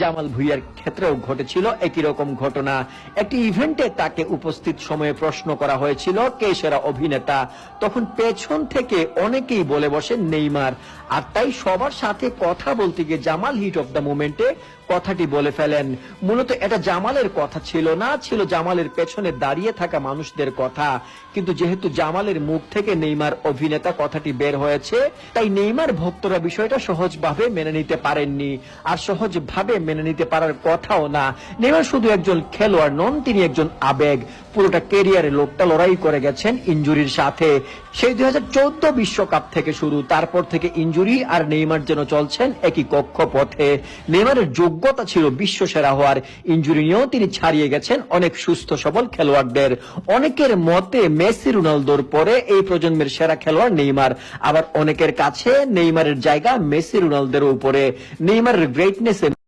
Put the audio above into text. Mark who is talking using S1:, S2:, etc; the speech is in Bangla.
S1: জামাল ভুঁইয়ার ক্ষেত্রেও ঘটেছিল একই রকম ঘটনা। একটি ইভেন্টে তাকে উপস্থিত সময়ে প্রশ্ন করা হয়েছিল কে সেরা অভিনেতা, তখন পেছন থেকে অনেকেই বলে বসেন নেইমার। আর তাই সবার সাথে কথা বলতে গিয়ে জামাল হিট অফ দ্য মোমেন্টে কথাটি বলে ফেলেন। মূলত এটা জামালের কথা ছিল না, ছিল জামালের পেছনে দাঁড়িয়ে থাকা মানুষদের কথা। কিন্তু যেহেতু জামালের মুখ থেকে নেইমার অভিনেতা কথাটি বের হয়েছে, তাই নেইমার ভক্তরা বিষয়টা সহজভাবে মেনে নিতে পারেননি, আর সহজভাবে মেনে নিতে পারার কথাও না। নেইমার শুধু একজন খেলোয়াড় নন, তিনি একজন আবেগ। পুরোটা ক্যারিয়ারে লোকটা লড়াই করে গেছেন ইনজুরির সাথে। সেই 2014 বিশ্বকাপ থেকে শুরু, তারপর থেকে ইনজুরি আর নেইমার যেন চলছেন একই কক্ষপথে। নেইমারের যোগ্যতা ছিল বিশ্ব সেরা হওয়ার, ইনজুরি নিয়েও তিনি ছাড়িয়ে গেছেন অনেক সুস্থ সবল খেলোয়াড়দের। অনেকের মতে মেসি রোনালদোর পরে এই প্রজন্মের সেরা খেলোয়াড় নেইমার, আবার অনেকের কাছে নেইমারের জায়গা মেসি রোনালদোর উপরে। নেইমারের গ্রেটনেস